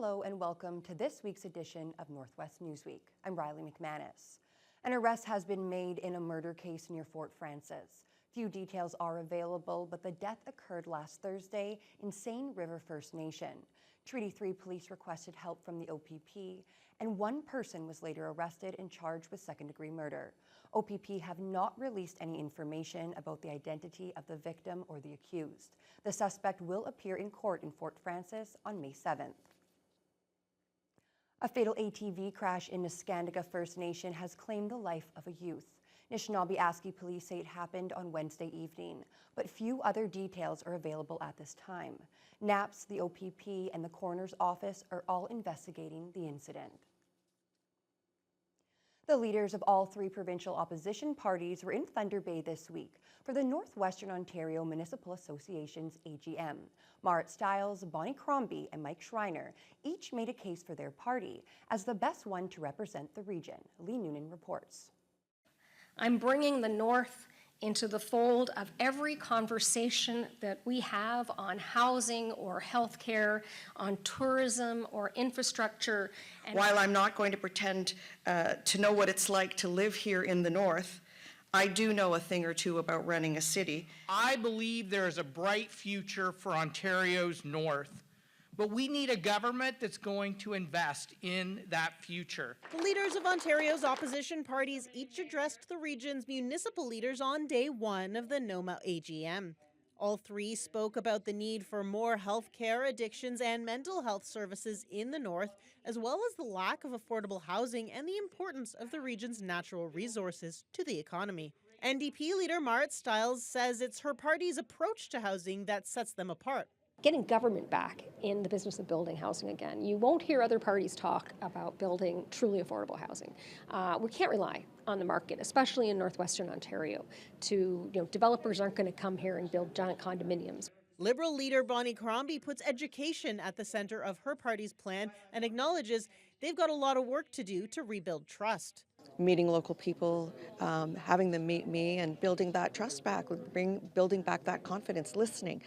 Hello and welcome to this week's edition of Northwest Newsweek. I'm Riley McManus. An arrest has been made in a murder case near Fort Frances. Few details are available, but the death occurred last Thursday in Seine River First Nation. Treaty 3 police requested help from the OPP, and one person was later arrested and charged with second-degree murder. OPP have not released any information about the identity of the victim or the accused. The suspect will appear in court in Fort Frances on May 7th. A fatal ATV crash in Neskantaga First Nation has claimed the life of a youth. Anishinaabe police say it happened on Wednesday evening, but few other details are available at this time. NAPS, the OPP, and the coroner's office are all investigating the incident. The leaders of all three provincial opposition parties were in Thunder Bay this week for the Northwestern Ontario Municipal Association's AGM. Marit Stiles, Bonnie Crombie, and Mike Schreiner each made a case for their party as the best one to represent the region. Lee Noonan reports. I'm bringing the North into the fold of every conversation that we have on housing or healthcare, on tourism or infrastructure. And while I'm not going to pretend to know what it's like to live here in the North, I do know a thing or two about running a city. I believe there is a bright future for Ontario's North, but we need a government that's going to invest in that future. The leaders of Ontario's opposition parties each addressed the region's municipal leaders on day one of the NOMA AGM. All three spoke about the need for more health care, addictions, and mental health services in the North, as well as the lack of affordable housing and the importance of the region's natural resources to the economy. NDP leader Marit Stiles says it's her party's approach to housing that sets them apart. Getting government back in the business of building housing again. You won't hear other parties talk about building truly affordable housing. We can't rely on the market, especially in Northwestern Ontario. Developers aren't going to come here and build giant condominiums. Liberal leader Bonnie Crombie puts education at the center of her party's plan and acknowledges they've got a lot of work to do to rebuild trust. Meeting local people, having them meet me and building that trust back, building back that confidence, listening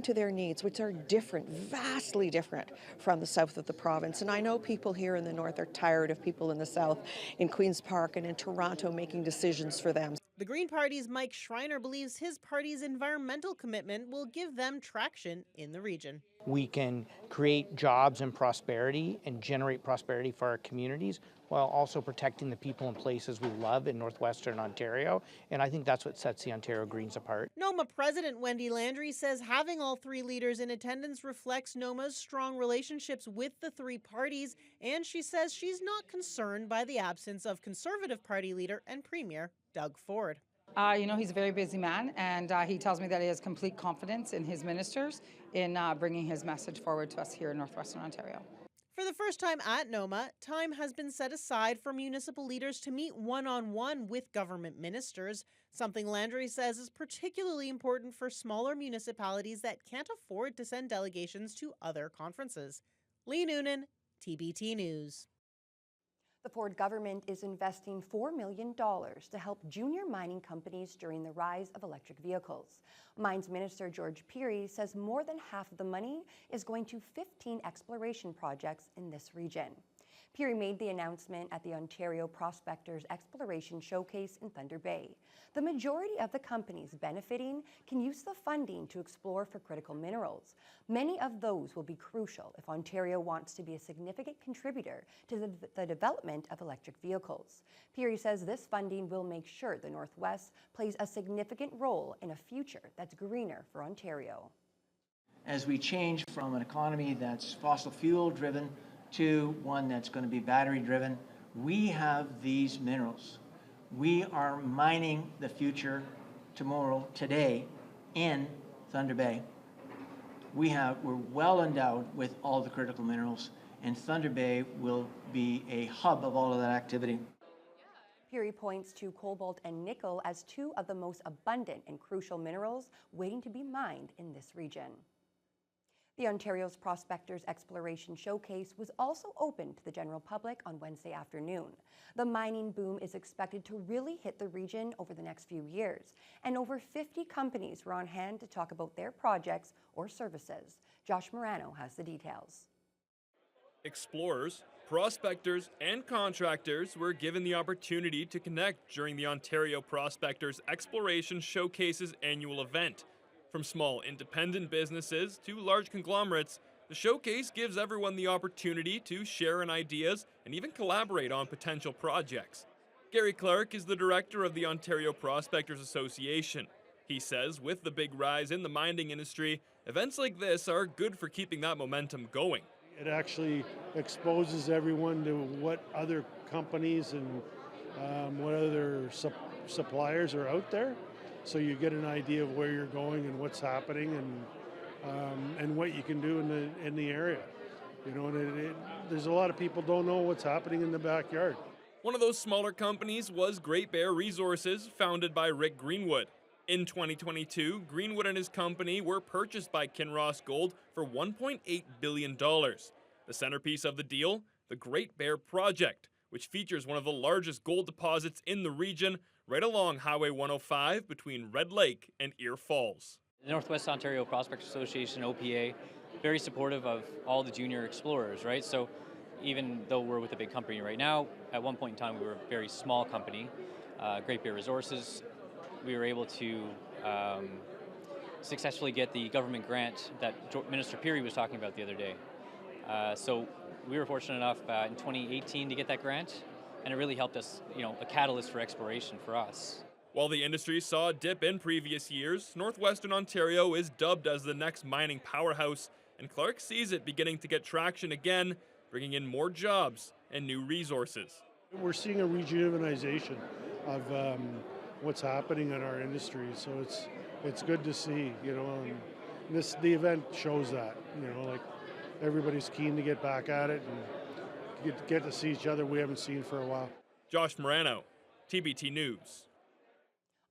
to their needs, which are different, vastly different from the south of the province. And I know people here in the North are tired of people in the south, in Queen's Park and in Toronto, making decisions for them. The Green Party's Mike Schreiner believes his party's environmental commitment will give them traction in the region. We can create jobs and prosperity and generate prosperity for our communities while also protecting the people and places we love in Northwestern Ontario. And I think that's what sets the Ontario Greens apart. NOMA President Wendy Landry says having all three leaders in attendance reflects NOMA's strong relationships with the three parties. And she says she's not concerned by the absence of Conservative Party leader and Premier Doug Ford. He's a very busy man, and he tells me that he has complete confidence in his ministers in bringing his message forward to us here in Northwestern Ontario. For the first time at NOMA, time has been set aside for municipal leaders to meet one-on-one with government ministers, something Landry says is particularly important for smaller municipalities that can't afford to send delegations to other conferences. Lee Noonan, TBT News. The Ford government is investing $4 million to help junior mining companies during the rise of electric vehicles. Mines Minister George Peary says more than half of the money is going to 15 exploration projects in this region. Peary made the announcement at the Ontario Prospectors Exploration Showcase in Thunder Bay. The majority of the companies benefiting can use the funding to explore for critical minerals. Many of those will be crucial if Ontario wants to be a significant contributor to the development of electric vehicles. Peary says this funding will make sure the Northwest plays a significant role in a future that's greener for Ontario. As we change from an economy that's fossil fuel driven to one that's going to be battery driven, we have these minerals. We are mining the future tomorrow, today, in Thunder Bay. We're well endowed with all the critical minerals, and Thunder Bay will be a hub of all of that activity. Peary points to cobalt and nickel as two of the most abundant and crucial minerals waiting to be mined in this region. The Ontario's Prospectors Exploration Showcase was also open to the general public on Wednesday afternoon. The mining boom is expected to really hit the region over the next few years, and over 50 companies were on hand to talk about their projects or services. Josh Morano has the details. Explorers, prospectors, and contractors were given the opportunity to connect during the Ontario Prospectors Exploration Showcase's annual event. From small independent businesses to large conglomerates, the showcase gives everyone the opportunity to share in ideas and even collaborate on potential projects. Gary Clark is the director of the Ontario Prospectors Association. He says with the big rise in the mining industry, events like this are good for keeping that momentum going. It actually exposes everyone to what other companies and what other suppliers are out there. So you get an idea of where you're going and what's happening and what you can do in the area. You know, and there's a lot of people don't know what's happening in the backyard. One of those smaller companies was Great Bear Resources, founded by Rick Greenwood. In 2022, Greenwood and his company were purchased by Kinross Gold for $1.8 billion. The centerpiece of the deal, the Great Bear Project, which features one of the largest gold deposits in the region right along Highway 105 between Red Lake and Ear Falls. The Northwest Ontario Prospectors Association, OPA, very supportive of all the junior explorers, right? So even though we're with a big company right now, at one point in time we were a very small company, Great Bear Resources. We were able to successfully get the government grant that Minister Peary was talking about the other day. So we were fortunate enough in 2018 to get that grant, and it really helped us, a catalyst for exploration for us. While the industry saw a dip in previous years, Northwestern Ontario is dubbed as the next mining powerhouse, and Clark sees it beginning to get traction again, bringing in more jobs and new resources. We're seeing a rejuvenation of what's happening in our industry, so it's good to see, and the event shows that, like everybody's keen to get back at it and get to see each other we haven't seen for a while. Josh Morano, TBT News.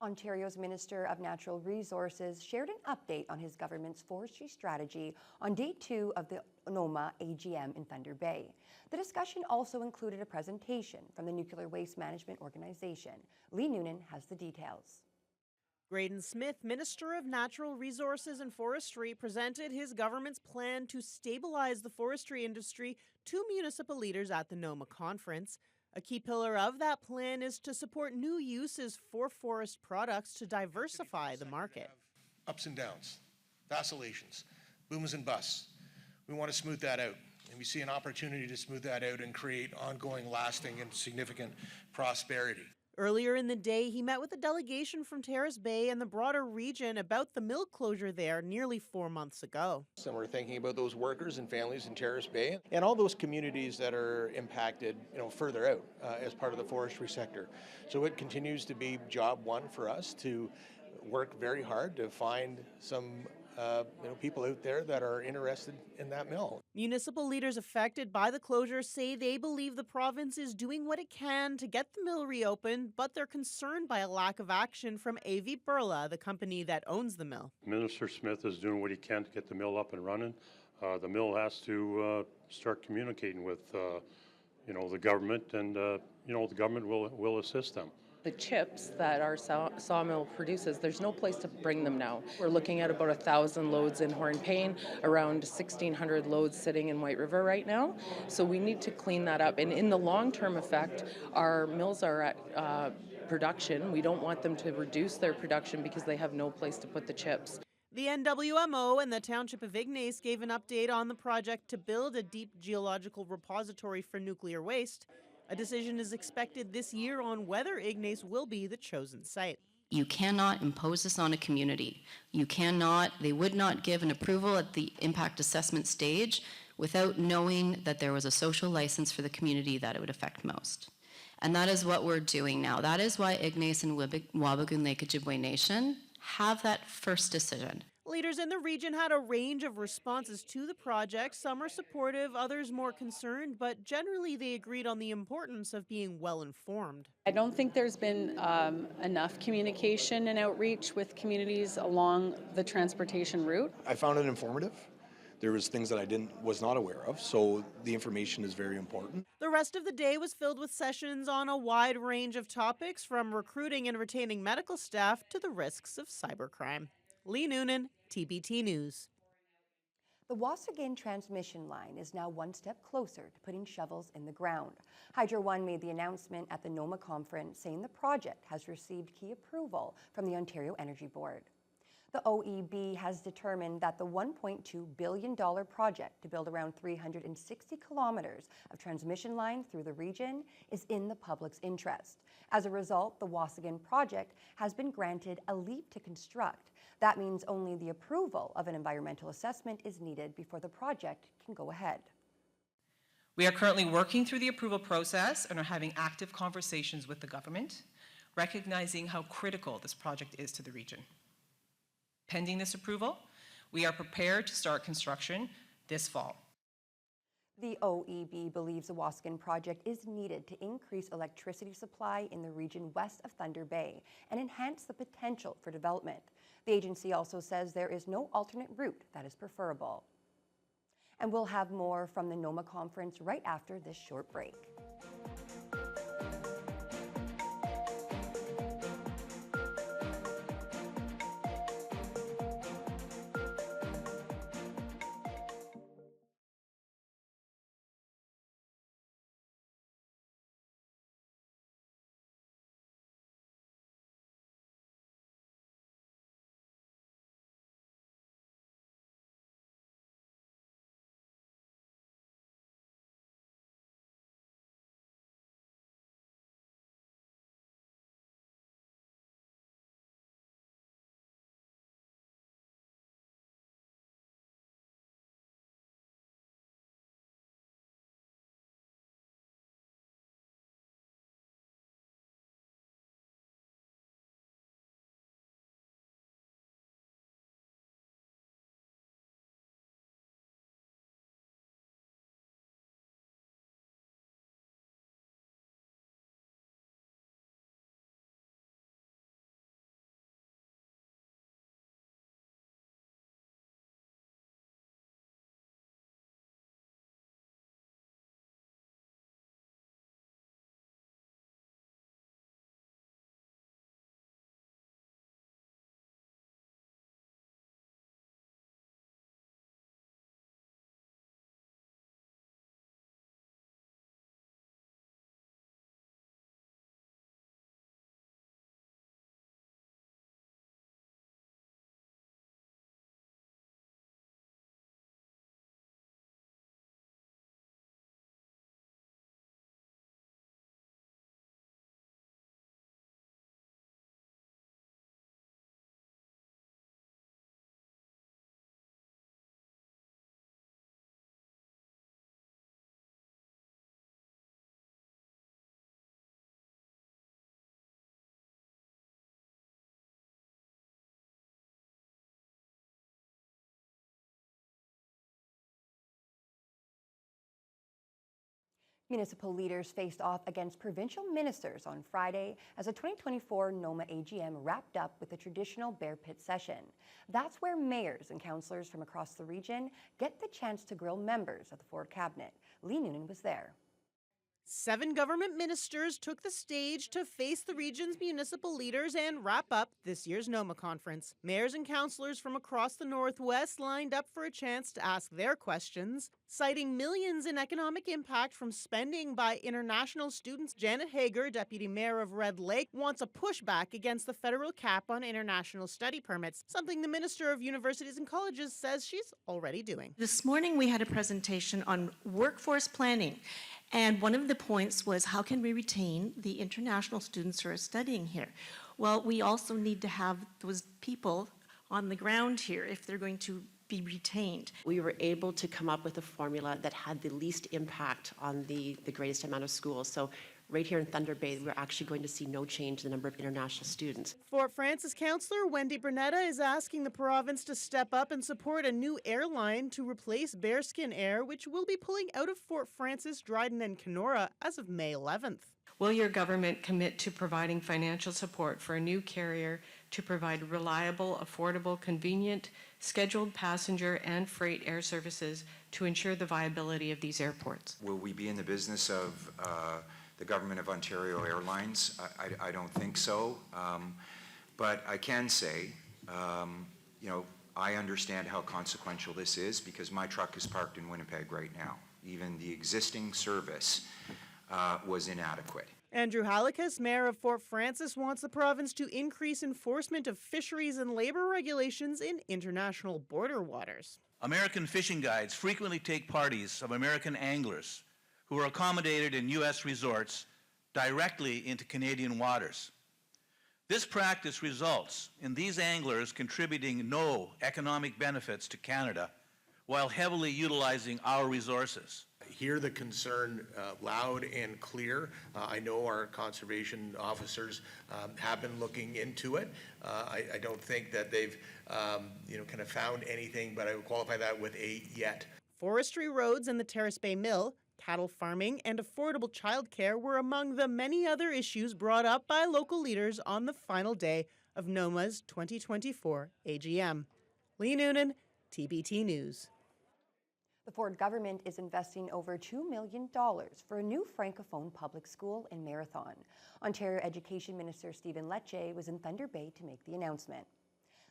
Ontario's Minister of Natural Resources shared an update on his government's forestry strategy on day 2 of the NOMA AGM in Thunder Bay. The discussion also included a presentation from the Nuclear Waste Management Organization. Lee Noonan has the details. Graydon Smith, Minister of Natural Resources and Forestry, presented his government's plan to stabilize the forestry industry to municipal leaders at the NOMA conference. A key pillar of that plan is to support new uses for forest products to diversify the market. Ups and downs, vacillations, booms and busts. We want to smooth that out, and we see an opportunity to smooth that out and create ongoing, lasting, and significant prosperity. Earlier in the day, he met with a delegation from Terrace Bay and the broader region about the mill closure there nearly 4 months ago. And we're thinking about those workers and families in Terrace Bay and all those communities that are impacted, further out as part of the forestry sector. So it continues to be job one for us to work very hard to find some people out there that are interested in that mill. Municipal leaders affected by the closure say they believe the province is doing what it can to get the mill reopened, but they're concerned by a lack of action from AV Burla, the company that owns the mill. Minister Smith is doing what he can to get the mill up and running. The mill has to start communicating with the government, and the government will assist them. The chips that our sawmill produces, there's no place to bring them now. We're looking at about 1,000 loads in Hornpain, around 1,600 loads sitting in White River right now. So we need to clean that up. And in the long-term effect, our mills are at production. We don't want them to reduce their production because they have no place to put the chips. The NWMO and the Township of Ignace gave an update on the project to build a deep geological repository for nuclear waste. A decision is expected this year on whether Ignace will be the chosen site. You cannot impose this on a community. They would not give an approval at the impact assessment stage without knowing that there was a social license for the community that it would affect most. And that is what we're doing now. That is why Ignace and Wabigoon Lake Ojibwe Nation have that first decision. Leaders in the region had a range of responses to the project. Some are supportive, others more concerned, but generally they agreed on the importance of being well informed. I don't think there's been enough communication and outreach with communities along the transportation route. I found it informative. There was things that I was not aware of, so the information is very important. The rest of the day was filled with sessions on a wide range of topics, from recruiting and retaining medical staff to the risks of cybercrime. Lee Noonan, TBT News. The Wasigan transmission line is now one step closer to putting shovels in the ground. Hydro One made the announcement at the NOMA conference saying the project has received key approval from the Ontario Energy Board. The OEB has determined that the $1.2 billion project to build around 360 kilometers of transmission line through the region is in the public's interest. As a result, the Wasigan project has been granted a leave to construct. That means only the approval of an environmental assessment is needed before the project can go ahead. We are currently working through the approval process and are having active conversations with the government, recognizing how critical this project is to the region. Pending this approval, we are prepared to start construction this fall. The OEB believes the Wasigan project is needed to increase electricity supply in the region west of Thunder Bay and enhance the potential for development. The agency also says there is no alternate route that is preferable. And we'll have more from the NOMA conference right after this short break. Municipal leaders faced off against provincial ministers on Friday as the 2024 NOMA AGM wrapped up with a traditional bear pit session. That's where mayors and councillors from across the region get the chance to grill members of the Ford cabinet. Lee Noonan was there. 7 government ministers took the stage to face the region's municipal leaders and wrap up this year's NOMA conference. Mayors and councillors from across the Northwest lined up for a chance to ask their questions, citing millions in economic impact from spending by international students. Janet Hager, Deputy Mayor of Red Lake, wants a pushback against the federal cap on international study permits, something the Minister of Universities and Colleges says she's already doing. This morning we had a presentation on workforce planning. And one of the points was, how can we retain the international students who are studying here? Well, we also need to have those people on the ground here if they're going to be retained. We were able to come up with a formula that had the least impact on the greatest amount of schools. So right here in Thunder Bay, we're actually going to see no change in the number of international students. Fort Frances Councillor Wendy Burnetta is asking the province to step up and support a new airline to replace Bearskin Air, which will be pulling out of Fort Frances, Dryden and Kenora as of May 11th. Will your government commit to providing financial support for a new carrier to provide reliable, affordable, convenient, scheduled passenger and freight air services to ensure the viability of these airports? Will we be in the business of the Government of Ontario Airlines? I don't think so. But I can say, I understand how consequential this is because my truck is parked in Winnipeg right now. Even the existing service was inadequate. Andrew Halikas, mayor of Fort Frances, wants the province to increase enforcement of fisheries and labor regulations in international border waters. American fishing guides frequently take parties of American anglers who are accommodated in U.S. resorts directly into Canadian waters. This practice results in these anglers contributing no economic benefits to Canada while heavily utilizing our resources. Hear the concern loud and clear. I know our conservation officers have been looking into it. I don't think that they've kind of found anything, but I would qualify that with a yet. Forestry roads and the Terrace Bay Mill, cattle farming, and affordable childcare were among the many other issues brought up by local leaders on the final day of NOMA's 2024 AGM. Lee Noonan, TBT News. The Ford government is investing over $2 million for a new Francophone public school in Marathon. Ontario Education Minister Stephen Lecce was in Thunder Bay to make the announcement.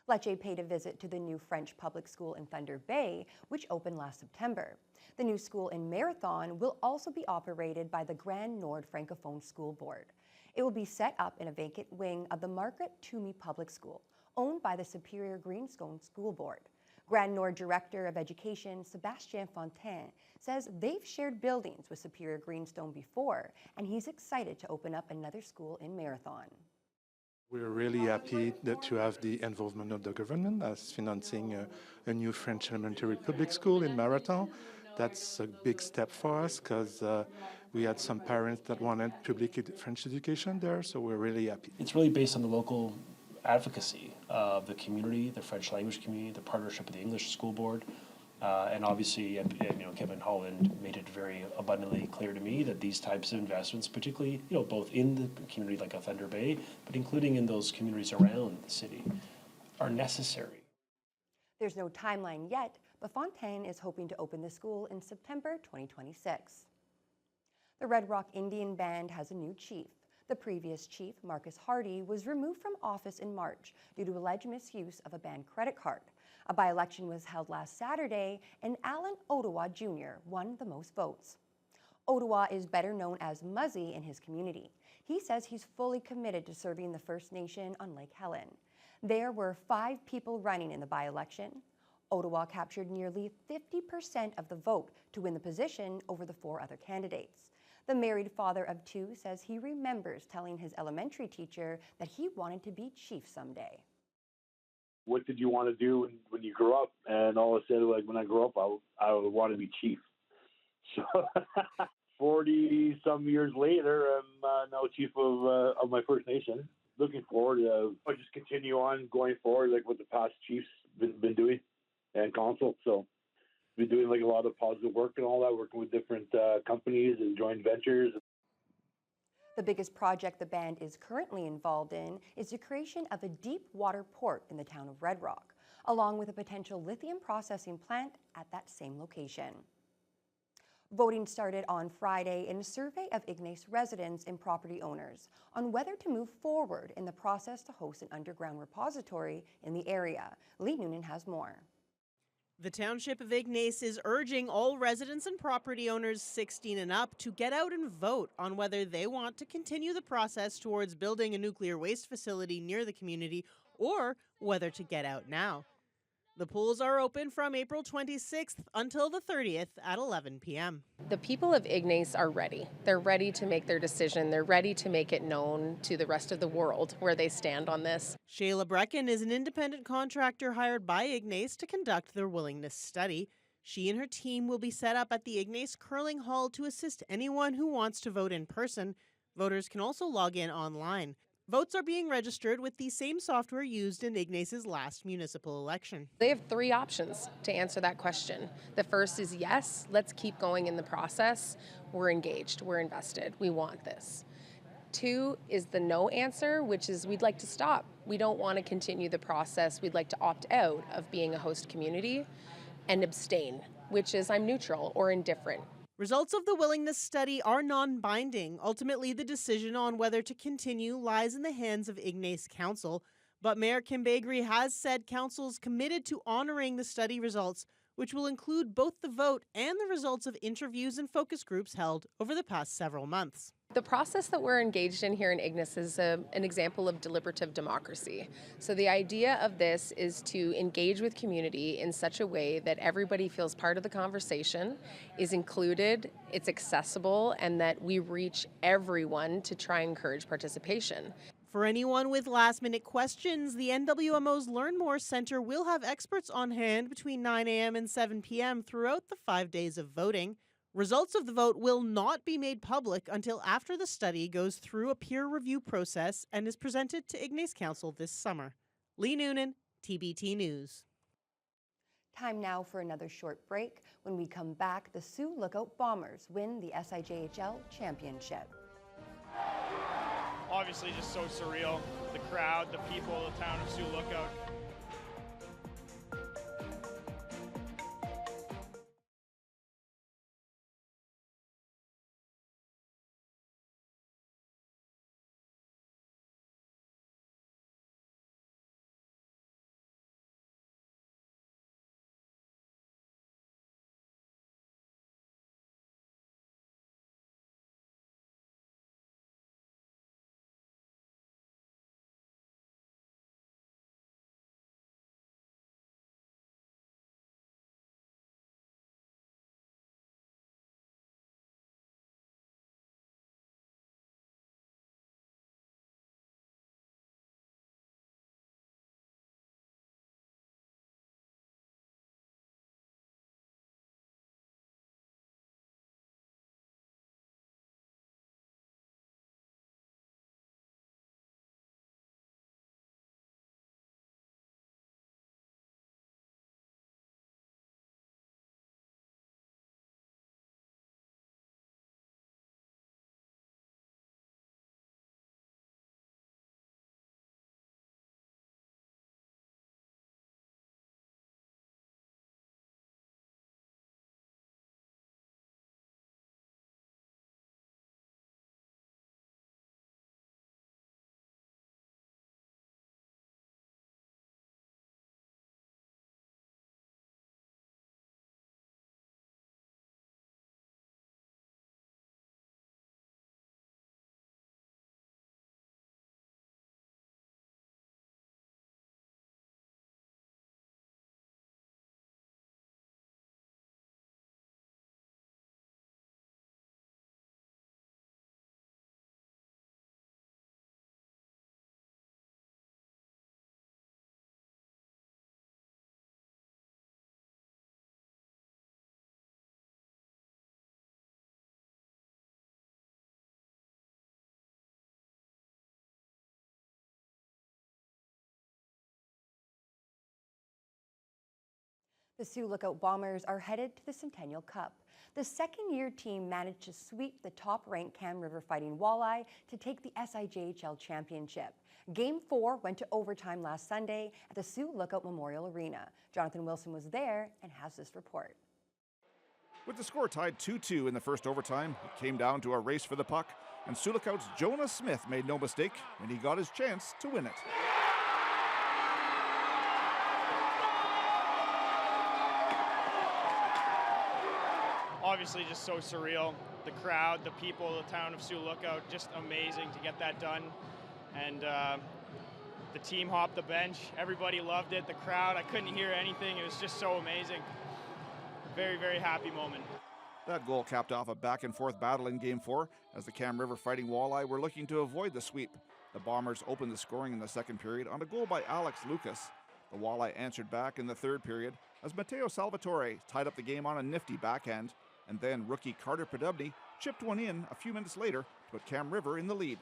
Lecce paid a visit to the new French public school in Thunder Bay, which opened last September. The new school in Marathon will also be operated by the Grand Nord Francophone School Board. It will be set up in a vacant wing of the Margaret Toomey Public School, owned by the Superior Greenstone School Board. Grand Nord Director of Education, Sébastien Fontaine, says they've shared buildings with Superior Greenstone before, and he's excited to open up another school in Marathon. We're really happy to have the involvement of the government as financing a new French elementary public school in Marathon. That's a big step for us because we had some parents that wanted public French education there, so we're really happy. It's really based on the local advocacy of the community, the French language community, the partnership with the English School Board, and obviously, Kevin Holland made it very abundantly clear to me that these types of investments, particularly, both in the community like a Thunder Bay, but including in those communities around the city, are necessary. There's no timeline yet, but Fontaine is hoping to open the school in September 2026. The Red Rock Indian Band has a new chief. The previous chief, Marcus Hardy, was removed from office in March due to alleged misuse of a band credit card. A by-election was held last Saturday, and Alan Ottawa Jr. won the most votes. Ottawa is better known as Muzzy in his community. He says he's fully committed to serving the First Nation on Lake Helen. There were 5 people running in the by-election. Ottawa captured nearly 50% of the vote to win the position over the 4 other candidates. The married father of 2 says he remembers telling his elementary teacher that he wanted to be chief someday. What did you want to do when you grew up? And all I said, like, when I grow up, I would want to be chief. So 40-some years later, I'm now chief of my First Nation. Looking forward to just continue on going forward, like what the past chiefs been doing and council. So been doing like a lot of positive work and all that, working with different companies and joint ventures. The biggest project the band is currently involved in is the creation of a deep water port in the town of Red Rock, along with a potential lithium processing plant at that same location. Voting started on Friday in a survey of Ignace residents and property owners on whether to move forward in the process to host an underground repository in the area. Lee Noonan has more. The Township of Ignace is urging all residents and property owners 16 and up to get out and vote on whether they want to continue the process towards building a nuclear waste facility near the community or whether to get out now. The polls are open from April 26th until the 30th at 11 p.m. The people of Ignace are ready. They're ready to make their decision. They're ready to make it known to the rest of the world where they stand on this. Shayla Brecken is an independent contractor hired by Ignace to conduct their willingness study. She and her team will be set up at the Ignace Curling Hall to assist anyone who wants to vote in person. Voters can also log in online. Votes are being registered with the same software used in Ignace's last municipal election. They have 3 options to answer that question. The first is yes, let's keep going in the process. We're engaged, we're invested, we want this. 2 is the no answer, which is we'd like to stop. We don't want to continue the process. We'd like to opt out of being a host community. And abstain, which is I'm neutral or indifferent. Results of the willingness study are non-binding. Ultimately, the decision on whether to continue lies in the hands of Ignace Council, But Mayor Kim Bakery has said council's committed to honoring the study results, which will include both the vote and the results of interviews and focus groups held over the past several months. The process that we're engaged in here in Ignis is an example of deliberative democracy. So the idea of this is to engage with community in such a way that everybody feels part of the conversation, is included, it's accessible, and that we reach everyone to try and encourage participation. For anyone with last-minute questions, the NWMO's Learn More Center will have experts on hand between 9 a.m. and 7 p.m. throughout the 5 days of voting. Results of the vote will not be made public until after the study goes through a peer review process and is presented to Ignace Council this summer. Lee Noonan, TBT News. Time now for another short break. When we come back, the Sioux Lookout Bombers win the SIJHL Championship. Obviously just so surreal. The crowd, the people, the town of Sioux Lookout. The Sioux Lookout Bombers are headed to the Centennial Cup. The second-year team managed to sweep the top-ranked Cam River Fighting Walleye to take the SIJHL Championship. Game 4 went to overtime last Sunday at the Sioux Lookout Memorial Arena. Jonathan Wilson was there and has this report. With the score tied 2-2 in the first overtime, it came down to a race for the puck, and Sioux Lookout's Jonah Smith made no mistake, and he got his chance to win it. Obviously just so surreal. The crowd, the people, the town of Sioux Lookout, just amazing to get that done. And the team hopped the bench. Everybody loved it. The crowd, I couldn't hear anything. It was just so amazing. Very, very happy moment. That goal capped off a back-and-forth battle in Game 4 as the Cam River Fighting Walleye were looking to avoid the sweep. The Bombers opened the scoring in the second period on a goal by Alex Lucas. The Walleye answered back in the third period as Mateo Salvatore tied up the game on a nifty backhand, and then rookie Carter Podubny chipped one in a few minutes later to put Cam River in the lead.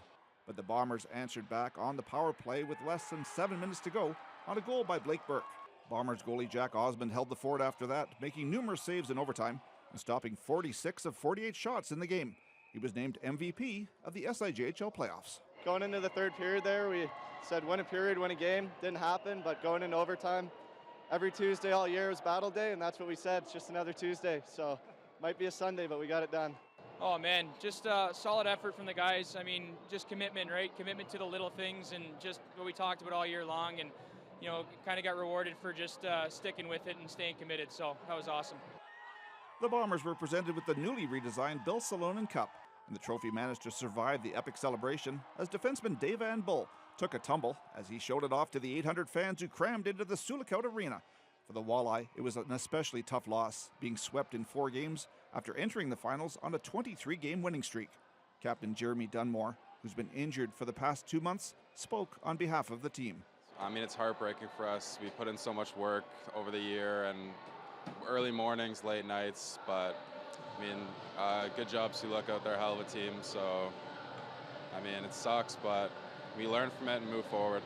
But the Bombers answered back on the power play with less than 7 minutes to go on a goal by Blake Burke. Bombers goalie Jack Osmond held the fort after that, making numerous saves in overtime and stopping 46 of 48 shots in the game. He was named MVP of the SIJHL playoffs. Going into the third period there, we said win a period, win a game. Didn't happen, but going into overtime, every Tuesday all year was battle day, and that's what we said. It's just another Tuesday, so might be a Sunday, but we got it done. Oh man, just solid effort from the guys. I mean, just commitment, right? Commitment to the little things and just what we talked about all year long, and kind of got rewarded for just sticking with it and staying committed. So that was awesome. The Bombers were presented with the newly redesigned Bill Salonen Cup, and the trophy managed to survive the epic celebration as defenseman Dave Van Bull took a tumble as he showed it off to the 800 fans who crammed into the Sioux-Lookout Arena. For the Walleye, it was an especially tough loss, being swept in 4 games after entering the finals on a 23-game winning streak. Captain Jeremy Dunmore, who's been injured for the past 2 months, spoke on behalf of the team. I mean, it's heartbreaking for us. We put in so much work over the year and early mornings, late nights, but I mean, good job Sioux-Lookout. They're a hell of a team, so I mean, it sucks, but we learn from it and move forward.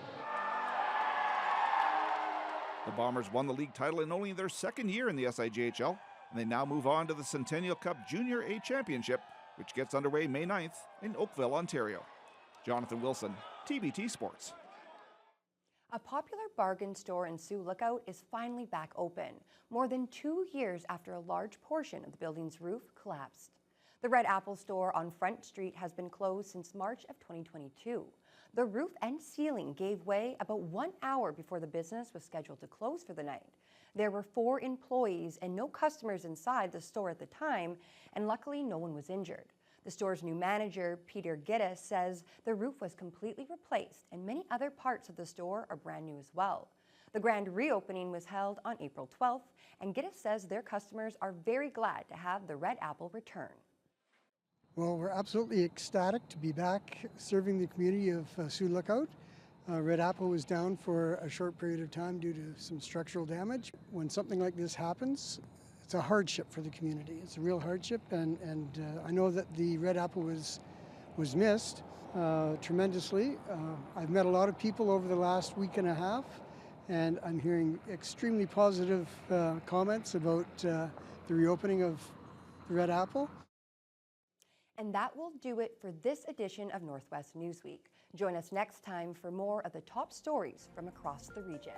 The Bombers won the league title in only their 2nd year in the SIJHL, and they now move on to the Centennial Cup Junior A Championship, which gets underway May 9th in Oakville, Ontario. Jonathan Wilson, TBT Sports. A popular bargain store in Sioux-Lookout is finally back open, more than 2 years after a large portion of the building's roof collapsed. The Red Apple store on Front Street has been closed since March of 2022. The roof and ceiling gave way about 1 hour before the business was scheduled to close for the night. There were 4 employees and no customers inside the store at the time, and luckily no one was injured. The store's new manager, Peter Gittes, says the roof was completely replaced and many other parts of the store are brand new as well. The grand reopening was held on April 12th, and Gittes says their customers are very glad to have the Red Apple return. Well, we're absolutely ecstatic to be back serving the community of Sioux-Lookout. Red Apple was down for a short period of time due to some structural damage. When something like this happens, it's a hardship for the community. It's a real hardship, and I know that the Red Apple was missed tremendously. I've met a lot of people over the last week and a half, and I'm hearing extremely positive comments about the reopening of the Red Apple. And that will do it for this edition of Northwest Newsweek. Join us next time for more of the top stories from across the region.